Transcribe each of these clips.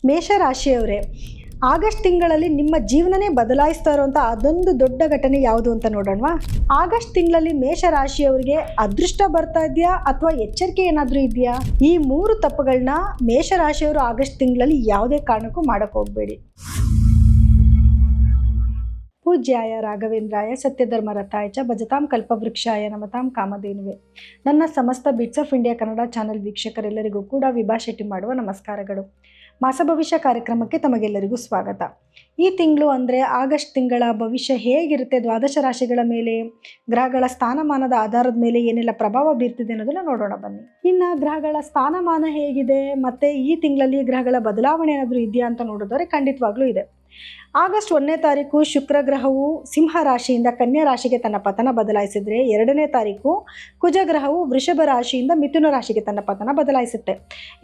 ಮೇಷರಾಶಿಯವರೇ, August ತಿಂಗಳಲ್ಲಿ ನಿಮ್ಮ ಜೀವನನೇ ಬದಲಾಯಿಸ್ತಾ ಇರುವಂಥ ಅದೊಂದು ದೊಡ್ಡ ಘಟನೆ ಯಾವುದು ಅಂತ ನೋಡೋಣವಾ? ಆಗಸ್ಟ್ ತಿಂಗಳಲ್ಲಿ ಮೇಷರಾಶಿಯವರಿಗೆ ಅದೃಷ್ಟ ಬರ್ತಾ ಇದೆಯಾ ಅಥವಾ ಎಚ್ಚರಿಕೆ ಏನಾದರೂ ಇದೆಯಾ? ಈ 3 ತಪ್ಪುಗಳನ್ನ ಮೇಷರಾಶಿಯವರು ಆಗಸ್ಟ್ ತಿಂಗಳಲ್ಲಿ ಯಾವುದೇ ಕಾರಣಕ್ಕೂ ಮಾಡಕ್ಕೆ ಹೋಗಬೇಡಿ. ಪೂಜ್ಯಾಯ ರಾಘವೇಂದ್ರಾಯ ಸತ್ಯಧರ್ಮರಥಾಯ ಚ ಭಜತಾಂ ಕಲ್ಪವೃಕ್ಷಾಯ ನಮತಾಂ ಕಾಮಧೇನುವೆ. ನನ್ನ ಸಮಸ್ತ bits of India Kannada channel ವೀಕ್ಷಕರೆಲ್ಲರಿಗೂ ಕೂಡ ವಿಭಾ ಶೆಟ್ಟಿ ಮಾಡುವ ನಮಸ್ಕಾರಗಳು. ಮಾಸ ಭವಿಷ್ಯ ಕಾರ್ಯಕ್ರಮಕ್ಕೆ ತಮಗೆಲ್ಲರಿಗೂ ಸ್ವಾಗತ. ಈ ತಿಂಗಳು ಅಂದರೆ ಆಗಸ್ಟ್ ತಿಂಗಳ ಭವಿಷ್ಯ ಹೇಗಿರುತ್ತೆ, ದ್ವಾದಶ ರಾಶಿಗಳ ಮೇಲೆ ಗ್ರಹಗಳ ಸ್ಥಾನಮಾನದ ಆಧಾರದ ಮೇಲೆ ಏನೆಲ್ಲ ಪ್ರಭಾವ ಬೀರ್ತಿದೆ ಅನ್ನೋದನ್ನ ನೋಡೋಣ ಬನ್ನಿ. ಇನ್ನು ಗ್ರಹಗಳ ಸ್ಥಾನಮಾನ ಹೇಗಿದೆ ಮತ್ತು ಈ ತಿಂಗಳಲ್ಲಿ ಗ್ರಹಗಳ ಬದಲಾವಣೆ ಏನಾದರೂ ಇದೆಯಾ ಅಂತ ನೋಡಿದ್ರೆ ಖಂಡಿತವಾಗ್ಲೂ ಇದೆ. ಆಗಸ್ಟ್ 1ನೇ ತಾರೀಕು ಶುಕ್ರ ಗ್ರಹವು ಸಿಂಹ ರಾಶಿಯಿಂದ ಕನ್ಯಾ ರಾಶಿಗೆ ತನ್ನ ಪತನ ಬದಲಾಯಿಸಿದರೆ, 2ನೇ ತಾರೀಕು ಕುಜ ಗ್ರಹವು ವೃಷಭ ರಾಶಿಯಿಂದ ಮಿಥುನ ರಾಶಿಗೆ ತನ್ನ ಪತನ ಬದಲಾಯಿಸುತ್ತೆ.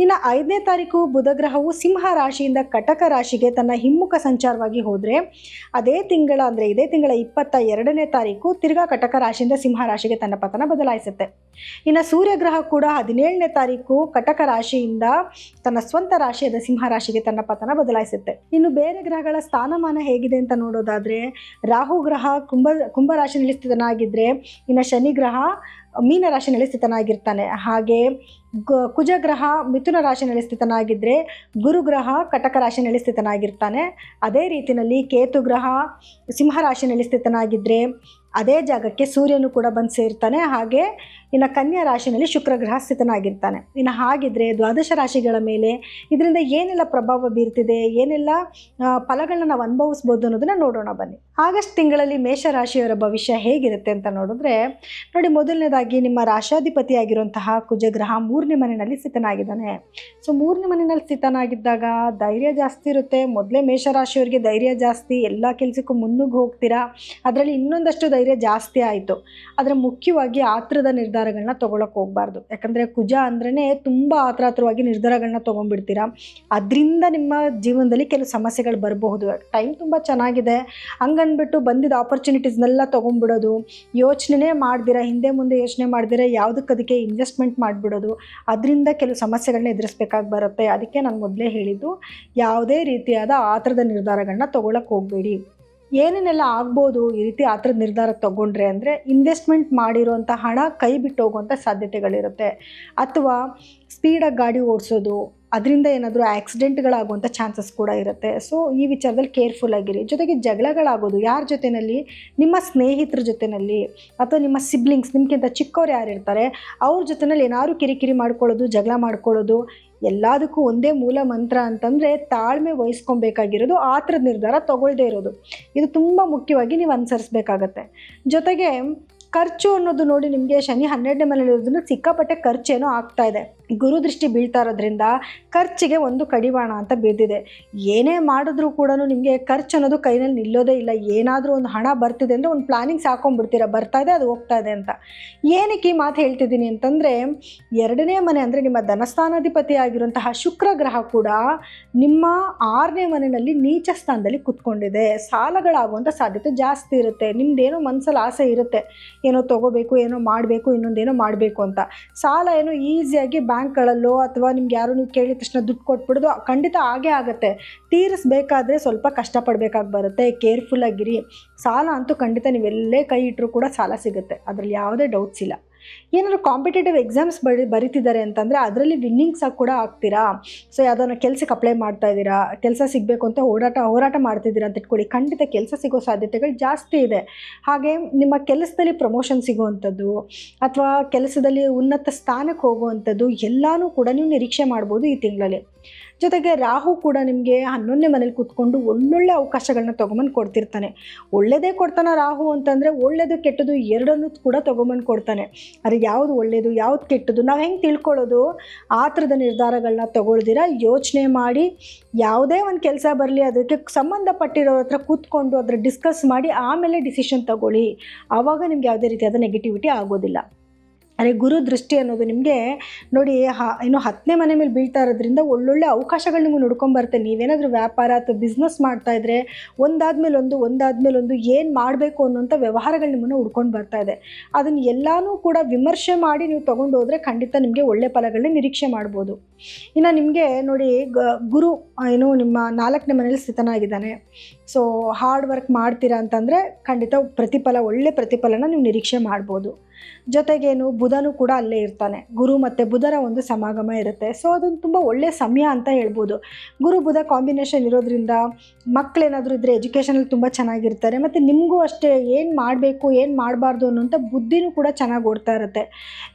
ಇನ್ನು 5ನೇ ತಾರೀಕು ಬುಧ ಗ್ರಹವು ಸಿಂಹ ರಾಶಿಯಿಂದ ಕಟಕ ರಾಶಿಗೆ ತನ್ನ ಹಿಮ್ಮುಖ ಸಂಚಾರವಾಗಿ ಹೋದರೆ, ಅದೇ ತಿಂಗಳ ಅಂದರೆ ಇದೇ ತಿಂಗಳ 22ನೇ ತಾರೀಕು ತಿರ್ಗಾ ಕಟಕ ರಾಶಿಯಿಂದ ಸಿಂಹ ರಾಶಿಗೆ ತನ್ನ ಪತನ ಬದಲಾಯಿಸುತ್ತೆ. ಇನ್ನು ಸೂರ್ಯ ಗ್ರಹ ಕೂಡ 17ನೇ ತಾರೀಕು ಕಟಕ ರಾಶಿಯಿಂದ ತನ್ನ ಸ್ವಂತ ರಾಶಿಯಾದ ಸಿಂಹ ರಾಶಿಗೆ ತನ್ನ ಪತನ ಬದಲಾಯಿಸುತ್ತೆ. ಇನ್ನು ಬೇರೆ ಗ್ರಹಗಳ ಸ್ಥಾನಮಾನ ಹೇಗಿದೆ ಅಂತ ನೋಡೋದಾದರೆ, ರಾಹು ಗ್ರಹ ಕುಂಭ ರಾಶಿಯಲ್ಲಿ ಸ್ಥಿತನಾಗಿದ್ದರೆ, ಇನ್ನು ಶನಿ ಗ್ರಹ ಮೀನ ರಾಶಿಯಲ್ಲಿ ಸ್ಥಿತನಾಗಿರ್ತಾನೆ. ಹಾಗೆ ಕುಜ ಗ್ರಹ ಮಿಥುನ ರಾಶಿಯಲ್ಲಿ ಸ್ಥಿತನಾಗಿದ್ದರೆ, ಗುರು ಗ್ರಹ ಕಟಕ ರಾಶಿಯಲ್ಲಿ ಸ್ಥಿತನಾಗಿರ್ತಾನೆ. ಅದೇ ರೀತಿಯಲ್ಲಿ ಕೇತು ಗ್ರಹ ಸಿಂಹ ರಾಶಿಯಲ್ಲಿ ಸ್ಥಿತನಾಗಿದ್ದರೆ ಅದೇ ಜಾಗಕ್ಕೆ ಸೂರ್ಯನು ಕೂಡ ಬಂದು ಸೇರ್ತಾನೆ. ಹಾಗೆ ಇನ್ನು ಕನ್ಯಾ ರಾಶಿಯಲ್ಲಿ ಶುಕ್ರ ಗ್ರಹ ಸ್ಥಿತನಾಗಿರ್ತಾನೆ. ಇನ್ನು ಹಾಗಿದ್ರೆ ದ್ವಾದಶ ರಾಶಿಗಳ ಮೇಲೆ ಇದರಿಂದ ಏನೆಲ್ಲ ಪ್ರಭಾವ ಬೀರ್ತಿದೆ, ಏನೆಲ್ಲ ಫಲಗಳನ್ನ ನಾವು ಅನುಭವಿಸ್ಬೋದು ಅನ್ನೋದನ್ನ ನೋಡೋಣ ಬನ್ನಿ. ಆಗಸ್ಟ್ ತಿಂಗಳಲ್ಲಿ ಮೇಷರಾಶಿಯವರ ಭವಿಷ್ಯ ಹೇಗಿರುತ್ತೆ ಅಂತ ನೋಡಿದ್ರೆ ನೋಡಿ, ಮೊದಲನೇದಾಗಿ ನಿಮ್ಮ ರಾಶಾಧಿಪತಿಯಾಗಿರುವಂತಹ ಕುಜಗ್ರಹ 3ನೇ ಮನೆಯಲ್ಲಿ ಸ್ಥಿತನಾಗಿದ್ದಾನೆ. ಸೊ 3ನೇ ಮನೆಯಲ್ಲಿ ಸ್ಥಿತನಾಗಿದ್ದಾಗ ಧೈರ್ಯ ಜಾಸ್ತಿ ಇರುತ್ತೆ. ಮೊದಲೇ ಮೇಷರಾಶಿಯವರಿಗೆ ಧೈರ್ಯ ಜಾಸ್ತಿ, ಎಲ್ಲ ಕೆಲಸಕ್ಕೂ ಮುನ್ನುಗ್ಗಿ ಹೋಗ್ತೀರಾ. ಅದರಲ್ಲಿ ಇನ್ನೊಂದಷ್ಟು ಧೈರ್ಯ ಜಾಸ್ತಿ ಆಯಿತು. ಆದರೆ ಮುಖ್ಯವಾಗಿ ಆತ್ರದ ನಿರ್ಧಾರಗಳನ್ನ ತೊಗೊಳಕ್ಕೆ ಹೋಗಬಾರ್ದು. ಯಾಕಂದರೆ ಕುಜ ಅಂದ್ರೇ ತುಂಬ ಆತುರವಾಗಿ ನಿರ್ಧಾರಗಳನ್ನ ತೊಗೊಂಡ್ಬಿಡ್ತೀರಾ. ಅದರಿಂದ ನಿಮ್ಮ ಜೀವನದಲ್ಲಿ ಕೆಲವು ಸಮಸ್ಯೆಗಳು ಬರಬಹುದು. ಟೈಮ್ ತುಂಬ ಚೆನ್ನಾಗಿದೆ ಹಂಗನ್ಬಿಟ್ಟು ಬಂದಿದ್ದ ಆಪರ್ಚುನಿಟೀಸ್ನೆಲ್ಲ ತೊಗೊಂಡ್ಬಿಡೋದು, ಯೋಚನೆ ಮಾಡ್ದಿರಾ, ಹಿಂದೆ ಮುಂದೆ ಯೋಚನೆ ಮಾಡ್ದಿರಾ ಯಾವುದಕ್ಕೆ ಇನ್ವೆಸ್ಟ್ಮೆಂಟ್ ಮಾಡಿಬಿಡೋದು, ಅದರಿಂದ ಕೆಲವು ಸಮಸ್ಯೆಗಳನ್ನ ಎದುರಿಸ್ಬೇಕಾಗಿ ಬರುತ್ತೆ. ಅದಕ್ಕೆ ನಾನು ಮೊದಲೇ ಹೇಳಿದ್ದು, ಯಾವುದೇ ರೀತಿಯಾದ ಆತುರದ ನಿರ್ಧಾರಗಳನ್ನ ತೊಗೊಳಕ್ಕೆ ಹೋಗಬೇಡಿ. ಏನೇನೆಲ್ಲ ಆಗ್ಬೋದು ಈ ರೀತಿ ಆತುರದ ನಿರ್ಧಾರ ತೊಗೊಂಡ್ರೆ ಅಂದರೆ, ಇನ್ವೆಸ್ಟ್ಮೆಂಟ್ ಮಾಡಿರೋಂಥ ಹಣ ಕೈ ಬಿಟ್ಟು ಹೋಗುವಂಥ ಸಾಧ್ಯತೆಗಳಿರುತ್ತೆ. ಅಥವಾ ಸ್ಪೀಡಾಗಿ ಗಾಡಿ ಓಡಿಸೋದು, ಅದರಿಂದ ಏನಾದರೂ ಆಕ್ಸಿಡೆಂಟ್ಗಳಾಗುವಂಥ ಚಾನ್ಸಸ್ ಕೂಡ ಇರುತ್ತೆ. ಸೊ ಈ ವಿಚಾರದಲ್ಲಿ ಕೇರ್ಫುಲ್ ಆಗಿರಿ. ಜೊತೆಗೆ ಜಗಳಗಳಾಗೋದು ಯಾರ ಜೊತೆಯಲ್ಲಿ, ನಿಮ್ಮ ಸ್ನೇಹಿತರ ಜೊತೆಯಲ್ಲಿ ಅಥವಾ ನಿಮ್ಮ ಸಿಬ್ಲಿಂಗ್ಸ್, ನಿಮ್ಗಿಂತ ಚಿಕ್ಕವ್ರು ಯಾರು ಇರ್ತಾರೆ ಅವ್ರ ಜೊತೆಯಲ್ಲಿ ಏನಾದ್ರು ಕಿರಿಕಿರಿ ಮಾಡ್ಕೊಳ್ಳೋದು, ಜಗಳ ಮಾಡ್ಕೊಳ್ಳೋದು. ಎಲ್ಲದಕ್ಕೂ ಒಂದೇ ಮೂಲ ಮಂತ್ರ ಅಂತಂದರೆ ತಾಳ್ಮೆ ವಹಿಸ್ಕೊಬೇಕಾಗಿರೋದು, ಆತುರದ ನಿರ್ಧಾರ ತೊಗೊಳ್ದೇ ಇರೋದು. ಇದು ತುಂಬ ಮುಖ್ಯವಾಗಿ ನೀವು ಅನುಸರಿಸ್ಬೇಕಾಗತ್ತೆ. ಜೊತೆಗೆ ಖರ್ಚು ಅನ್ನೋದು ನೋಡಿ, ನಿಮಗೆ ಶನಿ 12ನೇ ಮನೆಯಲ್ಲಿರೋದ್ರಿಂದ ಸಿಕ್ಕಾಪಟ್ಟೆ ಖರ್ಚೇನೋ ಆಗ್ತಾ ಇದೆ. ಗುರು ದೃಷ್ಟಿ ಬೀಳ್ತಾ ಇರೋದ್ರಿಂದ ಖರ್ಚಿಗೆ ಒಂದು ಕಡಿವಾಣ ಅಂತ ಬಿದ್ದಿದೆ. ಏನೇ ಮಾಡಿದ್ರೂ ಕೂಡ ನಿಮಗೆ ಖರ್ಚು ಅನ್ನೋದು ಕೈನಲ್ಲಿ ನಿಲ್ಲೋದೇ ಇಲ್ಲ. ಏನಾದರೂ ಒಂದು ಹಣ ಬರ್ತಿದೆ ಅಂದರೆ ಒಂದು ಪ್ಲಾನಿಂಗ್ಸ್ ಹಾಕೊಂಡ್ಬಿಡ್ತೀರ, ಬರ್ತಾ ಇದೆ ಅದು ಹೋಗ್ತಾ ಇದೆ ಅಂತ. ಏನಕ್ಕೆ ಈ ಮಾತು ಹೇಳ್ತಿದ್ದೀನಿ ಅಂತಂದರೆ, 2ನೇ ಮನೆ ಅಂದರೆ ನಿಮ್ಮ ಧನಸ್ಥಾನಾಧಿಪತಿ ಆಗಿರುವಂತಹ ಶುಕ್ರ ಗ್ರಹ ಕೂಡ ನಿಮ್ಮ 6ನೇ ಮನೆಯಲ್ಲಿ ನೀಚ ಸ್ಥಾನದಲ್ಲಿ ಕೂತ್ಕೊಂಡಿದೆ. ಸಾಲಗಳಾಗುವಂಥ ಸಾಧ್ಯತೆ ಜಾಸ್ತಿ ಇರುತ್ತೆ. ನಿಮ್ದೇನೋ ಮನಸ್ಸಲ್ಲಿ ಆಸೆ ಇರುತ್ತೆ, ಏನೋ ತೊಗೋಬೇಕು, ಏನೋ ಮಾಡಬೇಕು, ಇನ್ನೊಂದೇನೋ ಮಾಡಬೇಕು ಅಂತ. ಸಾಲ ಏನೋ ಈಸಿಯಾಗಿ ಬ್ಯಾಂಕ್ಗಳಲ್ಲೋ ಅಥವಾ ನಿಮ್ಗೆ ಯಾರು ನೀವು ಕೇಳಿದ ತಕ್ಷಣ ದುಡ್ಡು ಕೊಟ್ಬಿಡೋದು ಖಂಡಿತ ಆಗೇ ಆಗುತ್ತೆ. ತೀರಿಸ್ಬೇಕಾದ್ರೆ ಸ್ವಲ್ಪ ಕಷ್ಟಪಡಬೇಕಾಗಿ ಬರುತ್ತೆ. ಕೇರ್ಫುಲ್ಲಾಗಿರಿ. ಸಾಲ ಅಂತೂ ಖಂಡಿತ ನೀವೆಲ್ಲೇ ಕೈ ಇಟ್ಟರೂ ಕೂಡ ಸಾಲ ಸಿಗುತ್ತೆ, ಅದರಲ್ಲಿ ಯಾವುದೇ ಡೌಟ್ಸ್ ಇಲ್ಲ. ಏನಾದರೂ ಕಾಂಪಿಟೇಟಿವ್ ಎಕ್ಸಾಮ್ಸ್ ಬರೀತಿದ್ದಾರೆ ಅಂತಂದರೆ ಅದರಲ್ಲಿ ವಿನ್ನಿಂಗ್ಸ್ ಆಗಿ ಕೂಡ ಆಗ್ತೀರಾ. ಸೊ ಯಾವುದನ್ನ ಕೆಲಸಕ್ಕೆ ಅಪ್ಲೈ ಮಾಡ್ತಾ ಇದ್ದೀರಾ, ಕೆಲಸ ಸಿಗಬೇಕು ಅಂತ ಹೋರಾಟ ಮಾಡ್ತಿದ್ದೀರಾ ಅಂತ ಇಟ್ಕೊಳ್ಳಿ, ಖಂಡಿತ ಕೆಲಸ ಸಿಗೋ ಸಾಧ್ಯತೆಗಳು ಜಾಸ್ತಿ ಇದೆ. ಹಾಗೆ ನಿಮ್ಮ ಕೆಲಸದಲ್ಲಿ ಪ್ರಮೋಷನ್ ಸಿಗುವಂಥದ್ದು ಅಥವಾ ಕೆಲಸದಲ್ಲಿ ಉನ್ನತ ಸ್ಥಾನಕ್ಕೆ ಹೋಗುವಂಥದ್ದು ಎಲ್ಲನೂ ಕೂಡ ನೀವು ನಿರೀಕ್ಷೆ ಮಾಡ್ಬೋದು ಈ ತಿಂಗಳಲ್ಲಿ. ಜೊತೆಗೆ ರಾಹು ಕೂಡ ನಿಮಗೆ 11ನೇ ಮನೇಲಿ ಕೂತ್ಕೊಂಡು ಒಳ್ಳೊಳ್ಳೆ ಅವಕಾಶಗಳನ್ನ ತೊಗೊಂಬಂದು ಕೊಡ್ತಿರ್ತಾನೆ. ಒಳ್ಳೆಯದೇ ಕೊಡ್ತಾನೆ ರಾಹು ಅಂತಂದರೆ, ಒಳ್ಳೆಯದು ಕೆಟ್ಟದ್ದು ಎರಡನ್ನೂ ಕೂಡ ತೊಗೊಂಬಂದು ಕೊಡ್ತಾನೆ. ಆದರೆ ಯಾವುದು ಒಳ್ಳೆಯದು ಯಾವುದು ಕೆಟ್ಟದ್ದು ನಾವು ಹೆಂಗೆ ತಿಳ್ಕೊಳ್ಳೋದು? ಆತುರದ ನಿರ್ಧಾರಗಳನ್ನ ತೊಗೊಳ್ದಿರ ಯೋಚನೆ ಮಾಡಿ, ಯಾವುದೇ ಒಂದು ಕೆಲಸ ಬರಲಿ ಅದಕ್ಕೆ ಸಂಬಂಧಪಟ್ಟಿರೋರ ಹತ್ರ ಕೂತ್ಕೊಂಡು ಅದರ ಡಿಸ್ಕಸ್ ಮಾಡಿ ಆಮೇಲೆ ಡಿಸಿಷನ್ ತಗೊಳ್ಳಿ. ಆವಾಗ ನಿಮ್ಗೆ ಯಾವುದೇ ರೀತಿಯಾದ ನೆಗೆಟಿವಿಟಿ ಆಗೋದಿಲ್ಲ. ಅರೆ ಗುರು ದೃಷ್ಟಿ ಅನ್ನೋದು ನಿಮಗೆ ನೋಡಿ ಇನ್ನು 10ನೇ ಮನೆ ಮೇಲೆ ಬೀಳ್ತಾ ಇರೋದ್ರಿಂದ ಒಳ್ಳೊಳ್ಳೆ ಅವಕಾಶಗಳು ನಿಮಗೆ ನೋಡ್ಕೊಂಬರುತ್ತೆ. ನೀವೇನಾದರೂ ವ್ಯಾಪಾರ ಅಥವಾ ಬಿಸ್ನೆಸ್ ಮಾಡ್ತಾ ಇದ್ರೆ ಒಂದಾದ್ಮೇಲೆ ಒಂದು ಏನು ಮಾಡಬೇಕು ಅನ್ನೋಂಥ ವ್ಯವಹಾರಗಳು ನಿಮ್ಮನ್ನು ಹುಡ್ಕೊಂಡು ಬರ್ತಾ ಇದೆ. ಅದನ್ನು ಎಲ್ಲನೂ ಕೂಡ ವಿಮರ್ಶೆ ಮಾಡಿ ನೀವು ತೊಗೊಂಡು ಹೋದರೆ ಖಂಡಿತ ನಿಮಗೆ ಒಳ್ಳೆ ಫಲಗಳನ್ನ ನಿರೀಕ್ಷೆ ಮಾಡ್ಬೋದು. ಇನ್ನು ನಿಮಗೆ ನೋಡಿ ಗುರು ನಿಮ್ಮ 4ನೇ ಮನೇಲಿ ಸ್ಥಿತನಾಗಿದ್ದಾನೆ. ಸೊ ಹಾರ್ಡ್ ವರ್ಕ್ ಮಾಡ್ತೀರಾ ಅಂತಂದರೆ ಖಂಡಿತ ಒಳ್ಳೆ ಪ್ರತಿಫಲನ ನೀವು ನಿರೀಕ್ಷೆ ಮಾಡ್ಬೋದು. ಜೊತೆಗೇನು ಬುಧನೂ ಕೂಡ ಅಲ್ಲೇ ಇರ್ತಾನೆ. ಗುರು ಮತ್ತು ಬುಧರ ಒಂದು ಸಮಾಗಮ ಇರುತ್ತೆ. ಸೊ ಅದೊಂದು ತುಂಬ ಒಳ್ಳೆಯ ಸಮಯ ಅಂತ ಹೇಳ್ಬೋದು. ಗುರು ಬುಧ ಕಾಂಬಿನೇಷನ್ ಇರೋದ್ರಿಂದ ಮಕ್ಕಳೇನಾದರೂ ಇದ್ದರೆ ಎಜುಕೇಷನಲ್ಲಿ ತುಂಬ ಚೆನ್ನಾಗಿರ್ತಾರೆ. ಮತ್ತು ನಿಮಗೂ ಅಷ್ಟೇ ಏನು ಮಾಡಬೇಕು ಏನು ಮಾಡಬಾರ್ದು ಅನ್ನೋಂಥ ಬುದ್ಧಿನೂ ಕೂಡ ಚೆನ್ನಾಗಿ ಓಡ್ತಾ ಇರುತ್ತೆ.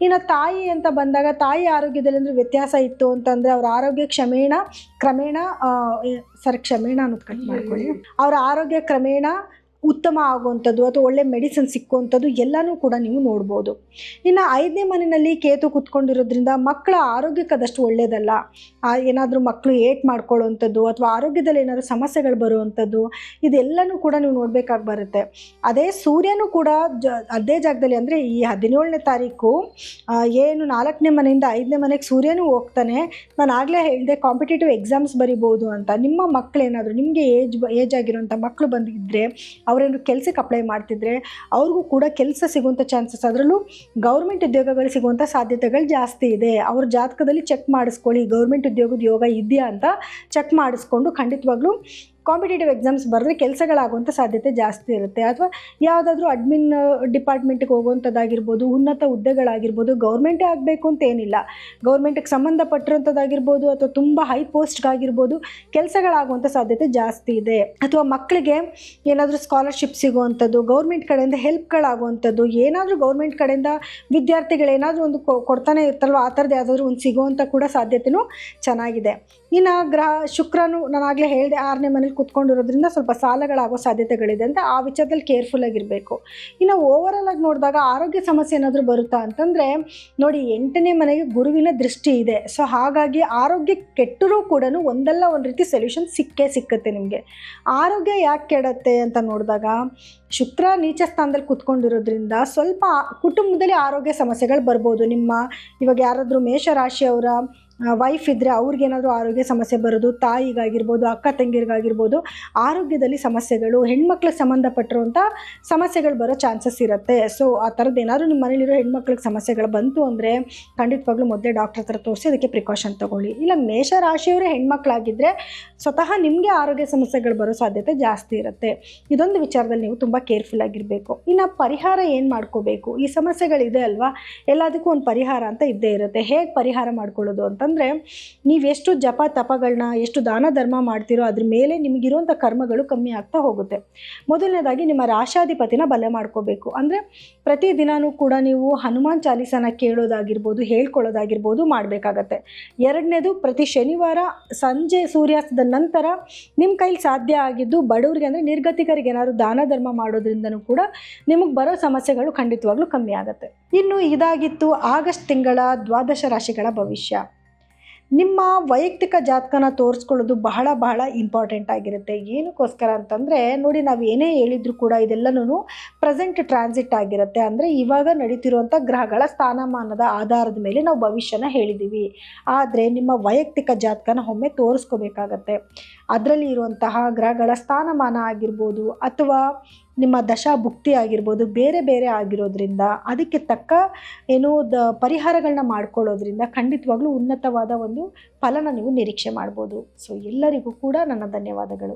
ಇನ್ನು ತಾಯಿ ಅಂತ ಬಂದಾಗ ತಾಯಿ ಆರೋಗ್ಯದಲ್ಲಿ ಅಂದರೆ ವ್ಯತ್ಯಾಸ ಇತ್ತು ಅಂತಂದರೆ ಅವ್ರ ಆರೋಗ್ಯ ಕ್ರಮೇಣ ಅನ್ನೋದು ಕಟ್ ಮಾಡ್ಕೊಳ್ಳಿ. ಅವರ ಆರೋಗ್ಯ ಕ್ರಮೇಣ ಉತ್ತಮ ಆಗುವಂಥದ್ದು ಅಥವಾ ಒಳ್ಳೆ ಮೆಡಿಸಿನ್ ಸಿಕ್ಕುವಂಥದ್ದು ಎಲ್ಲನೂ ಕೂಡ ನೀವು ನೋಡ್ಬೋದು. ಇನ್ನು 5ನೇ ಮನೆಯಲ್ಲಿ ಕೇತು ಕೂತ್ಕೊಂಡಿರೋದ್ರಿಂದ ಮಕ್ಕಳ ಆರೋಗ್ಯಕ್ಕದಷ್ಟು ಒಳ್ಳೆಯದಲ್ಲ. ಏನಾದರೂ ಮಕ್ಕಳು ಏಟ್ ಮಾಡ್ಕೊಳ್ಳೋವಂಥದ್ದು ಅಥವಾ ಆರೋಗ್ಯದಲ್ಲಿ ಏನಾದರೂ ಸಮಸ್ಯೆಗಳು ಬರುವಂಥದ್ದು ಇದೆಲ್ಲನೂ ಕೂಡ ನೀವು ನೋಡಬೇಕಾಗಿ ಬರುತ್ತೆ. ಅದೇ ಸೂರ್ಯನೂ ಕೂಡ ಅದೇ ಜಾಗದಲ್ಲಿ ಅಂದರೆ ಈ 17ನೇ ತಾರೀಕು ಏನು 4ನೇ ಮನೆಯಿಂದ 5ನೇ ಮನೆಗೆ ಸೂರ್ಯನೂ ಹೋಗ್ತಾನೆ. ನಾನು ಆಗಲೇ ಹೇಳಿದೆ ಕಾಂಪಿಟೇಟಿವ್ ಎಕ್ಸಾಮ್ಸ್ ಬರಿಬೋದು ಅಂತ. ನಿಮ್ಮ ಮಕ್ಕಳೇನಾದರೂ ನಿಮಗೆ ಏಜ್ ಆಗಿರೋಂಥ ಮಕ್ಕಳು ಬಂದಿದ್ದರೆ ಅವರೇನು ಕೆಲಸಕ್ಕೆ ಅಪ್ಲೈ ಮಾಡ್ತಿದ್ರೆ ಅವ್ರಿಗೂ ಕೂಡ ಕೆಲಸ ಸಿಗುವಂಥ ಚಾನ್ಸಸ್, ಅದರಲ್ಲೂ ಗೌರ್ಮೆಂಟ್ ಉದ್ಯೋಗಗಳು ಸಿಗುವಂಥ ಸಾಧ್ಯತೆಗಳು ಜಾಸ್ತಿ ಇದೆ. ಅವ್ರ ಜಾತಕದಲ್ಲಿ ಚೆಕ್ ಮಾಡಿಸ್ಕೊಳ್ಳಿ, ಗೌರ್ಮೆಂಟ್ ಉದ್ಯೋಗದ ಯೋಗ ಇದೆಯಾ ಅಂತ ಚೆಕ್ ಮಾಡಿಸ್ಕೊಂಡು ಖಂಡಿತವಾಗ್ಲೂ ಕಾಂಪಿಟೇಟಿವ್ ಎಕ್ಸಾಮ್ಸ್ ಬರೆದ್ರೆ ಕೆಲಸಗಳಾಗುವಂಥ ಸಾಧ್ಯತೆ ಜಾಸ್ತಿ ಇರುತ್ತೆ. ಅಥವಾ ಯಾವುದಾದ್ರೂ ಅಡ್ಮಿನ್ ಡಿಪಾರ್ಟ್ಮೆಂಟ್ಗೆ ಹೋಗುವಂಥದ್ದಾಗಿರ್ಬೋದು, ಉನ್ನತ ಹುದ್ದೆಗಳಾಗಿರ್ಬೋದು, ಗೌರ್ಮೆಂಟೇ ಆಗಬೇಕು ಅಂತ ಏನಿಲ್ಲ, ಗೌರ್ಮೆಂಟ್ಗೆ ಸಂಬಂಧಪಟ್ಟಿರೋಂಥದ್ದಾಗಿರ್ಬೋದು ಅಥವಾ ತುಂಬ ಹೈ ಪೋಸ್ಟ್ಗಾಗಿರ್ಬೋದು ಕೆಲಸಗಳಾಗುವಂಥ ಸಾಧ್ಯತೆ ಜಾಸ್ತಿ ಇದೆ. ಅಥವಾ ಮಕ್ಕಳಿಗೆ ಏನಾದರೂ ಸ್ಕಾಲರ್ಶಿಪ್ ಸಿಗುವಂಥದ್ದು, ಗೌರ್ಮೆಂಟ್ ಕಡೆಯಿಂದ ಹೆಲ್ಪ್ಗಳಾಗುವಂಥದ್ದು, ಏನಾದರೂ ಗೌರ್ಮೆಂಟ್ ಕಡೆಯಿಂದ ವಿದ್ಯಾರ್ಥಿಗಳೇನಾದರೂ ಒಂದು ಕೊಡ್ತಾನೆ ಇರ್ತಾರಲ್ವ ಆ ಥರದ್ದು ಯಾವುದಾದ್ರೂ ಒಂದು ಸಿಗುವಂಥ ಕೂಡ ಸಾಧ್ಯತೆಯೂ ಚೆನ್ನಾಗಿದೆ. ಇನ್ನು ಶುಕ್ರನು ನಾನಾಗಲೇ ಹೇಳಿದೆ 6ನೇ ಮನೇಲಿ ಕೂತ್ಕೊಂಡಿರೋದ್ರಿಂದ ಸ್ವಲ್ಪ ಸಾಲಗಳಾಗೋ ಸಾಧ್ಯತೆಗಳಿದೆ ಅಂತ ಆ ವಿಚಾರದಲ್ಲಿ ಕೇರ್ಫುಲ್ ಆಗಿರಬೇಕು. ಇನ್ನು ಓವರಾಲ್ ಆಗಿ ನೋಡಿದಾಗ ಆರೋಗ್ಯ ಸಮಸ್ಯೆ ಏನಾದರೂ ಬರುತ್ತಾ ಅಂತಂದರೆ ನೋಡಿ 8ನೇ ಮನೆಗೆ ಗುರುವಿನ ದೃಷ್ಟಿ ಇದೆ. ಸೊ ಹಾಗಾಗಿ ಆರೋಗ್ಯ ಕೆಟ್ಟರೂ ಕೂಡ ಒಂದಲ್ಲ ಒಂದು ರೀತಿ ಸೊಲ್ಯೂಷನ್ ಸಿಕ್ಕತ್ತೆ ನಿಮಗೆ. ಆರೋಗ್ಯ ಯಾಕೆ ಕೆಡುತ್ತೆ ಅಂತ ನೋಡಿದಾಗ ಶುಕ್ರ ನೀಚ ಸ್ಥಾನದಲ್ಲಿ ಕೂತ್ಕೊಂಡಿರೋದ್ರಿಂದ ಸ್ವಲ್ಪ ಕುಟುಂಬದಲ್ಲಿ ಆರೋಗ್ಯ ಸಮಸ್ಯೆಗಳು ಬರ್ಬೋದು. ಇವಾಗ ಯಾರಾದರೂ ಮೇಷರಾಶಿಯವರ ವೈಫ್ ಇದ್ದರೆ ಅವ್ರಿಗೇನಾದರೂ ಆರೋಗ್ಯ ಸಮಸ್ಯೆ ಬರೋದು, ತಾಯಿಗಾಗಿರ್ಬೋದು, ಅಕ್ಕ ತಂಗಿರಿಗಾಗಿರ್ಬೋದು ಆರೋಗ್ಯದಲ್ಲಿ ಸಮಸ್ಯೆಗಳು, ಹೆಣ್ಮಕ್ಳಿಗೆ ಸಂಬಂಧಪಟ್ಟಿರುವಂಥ ಸಮಸ್ಯೆಗಳು ಬರೋ ಚಾನ್ಸಸ್ ಇರುತ್ತೆ. ಸೊ ಆ ಥರದ್ದು ಏನಾದರೂ ನಿಮ್ಮ ಮನೇಲಿರೋ ಹೆಣ್ಮಕ್ಳಿಗೆ ಸಮಸ್ಯೆಗಳು ಬಂತು ಅಂದರೆ ಖಂಡಿತವಾಗ್ಲೂ ಮೊದಲೇ ಡಾಕ್ಟರ್ ಹತ್ರ ತೋರಿಸಿ ಅದಕ್ಕೆ ಪ್ರಿಕಾಷನ್ ತೊಗೊಳ್ಳಿ. ಇಲ್ಲ ಮೇಷರಾಶಿಯವರೇ ಹೆಣ್ಮಕ್ಳಾಗಿದ್ದರೆ ಸ್ವತಃ ನಿಮಗೆ ಆರೋಗ್ಯ ಸಮಸ್ಯೆಗಳು ಬರೋ ಸಾಧ್ಯತೆ ಜಾಸ್ತಿ ಇರುತ್ತೆ. ಇದೊಂದು ವಿಚಾರದಲ್ಲಿ ನೀವು ತುಂಬ ಕೇರ್ಫುಲ್ ಆಗಿರಬೇಕು. ಇನ್ನು ಪರಿಹಾರ ಏನು ಮಾಡ್ಕೋಬೇಕು, ಈ ಸಮಸ್ಯೆಗಳಿದೆ ಅಲ್ವಾ, ಎಲ್ಲದಕ್ಕೂ ಒಂದು ಪರಿಹಾರ ಅಂತ ಇದ್ದೇ ಇರುತ್ತೆ. ಹೇಗೆ ಪರಿಹಾರ ಮಾಡ್ಕೊಳ್ಳೋದು ಅಂತಂದರೆ ನೀವೆಷ್ಟು ಜಪ ತಪಗಳನ್ನ ಎಷ್ಟು ದಾನ ಧರ್ಮ ಮಾಡ್ತೀರೋ ಅದ್ರ ಮೇಲೆ ನಿಮಗಿರುವಂಥ ಕರ್ಮಗಳು ಕಮ್ಮಿ ಆಗ್ತಾ ಹೋಗುತ್ತೆ. ಮೊದಲನೇದಾಗಿ ನಿಮ್ಮ ರಾಶಾಧಿಪತಿನ ಬಲ ಮಾಡ್ಕೋಬೇಕು. ಅಂದರೆ ಪ್ರತಿದಿನವೂ ಕೂಡ ನೀವು ಹನುಮಾನ್ ಚಾಲೀಸನ ಕೇಳೋದಾಗಿರ್ಬೋದು, ಹೇಳ್ಕೊಳ್ಳೋದಾಗಿರ್ಬೋದು ಮಾಡಬೇಕಾಗತ್ತೆ. ಎರಡನೇದು ಪ್ರತಿ ಶನಿವಾರ ಸಂಜೆ ಸೂರ್ಯಾಸ್ತದ ನಂತರ ನಿಮ್ಮ ಕೈಲಿ ಸಾಧ್ಯ ಆಗಿದ್ದು ಬಡವರಿಗೆ ಅಂದರೆ ನಿರ್ಗತಿಕರಿಗೆ ಏನಾದರೂ ದಾನ ಧರ್ಮ ಮಾಡೋದ್ರಿಂದನೂ ಕೂಡ ನಿಮಗೆ ಬರೋ ಸಮಸ್ಯೆಗಳು ಖಂಡಿತವಾಗ್ಲೂ ಕಮ್ಮಿ ಆಗುತ್ತೆ. ಇನ್ನು ಇದಾಗಿತ್ತು ಆಗಸ್ಟ್ ತಿಂಗಳ 12 ರಾಶಿಗಳ ಭವಿಷ್ಯ. ನಿಮ್ಮ ವೈಯಕ್ತಿಕ ಜಾತಕನ ತೋರಿಸ್ಕೊಳ್ಳೋದು ಬಹಳ ಬಹಳ ಇಂಪಾರ್ಟೆಂಟ್ ಆಗಿರುತ್ತೆ. ಏನಕ್ಕೋಸ್ಕರ ಅಂತಂದರೆ ನೋಡಿ, ನಾವು ಏನೇ ಹೇಳಿದ್ರು ಕೂಡ ಇದೆಲ್ಲನೂ ಪ್ರೆಸೆಂಟ್ ಟ್ರಾನ್ಸಿಟ್ ಆಗಿರುತ್ತೆ. ಅಂದರೆ ಇವಾಗ ನಡೀತಿರುವಂಥ ಗ್ರಹಗಳ ಸ್ಥಾನಮಾನದ ಆಧಾರದ ಮೇಲೆ ನಾವು ಭವಿಷ್ಯನ ಹೇಳಿದ್ದೀವಿ. ಆದರೆ ನಿಮ್ಮ ವೈಯಕ್ತಿಕ ಜಾತಕನ ಒಮ್ಮೆ ತೋರಿಸ್ಕೋಬೇಕಾಗತ್ತೆ. ಅದರಲ್ಲಿ ಇರುವಂತಹ ಗ್ರಹಗಳ ಸ್ಥಾನಮಾನ ಆಗಿರ್ಬೋದು ಅಥವಾ ನಿಮ್ಮ ದಶಾ ಭುಕ್ತಿ ಆಗಿರ್ಬೋದು ಬೇರೆ ಬೇರೆ ಆಗಿರೋದ್ರಿಂದ ಅದಕ್ಕೆ ತಕ್ಕ ಪರಿಹಾರಗಳನ್ನ ಮಾಡ್ಕೊಳ್ಳೋದ್ರಿಂದ ಖಂಡಿತವಾಗ್ಲೂ ಉನ್ನತವಾದ ಒಂದು ಫಲನ ನೀವು ನಿರೀಕ್ಷೆ ಮಾಡ್ಬೋದು. ಸೊ ಎಲ್ಲರಿಗೂ ಕೂಡ ನನ್ನ ಧನ್ಯವಾದಗಳು.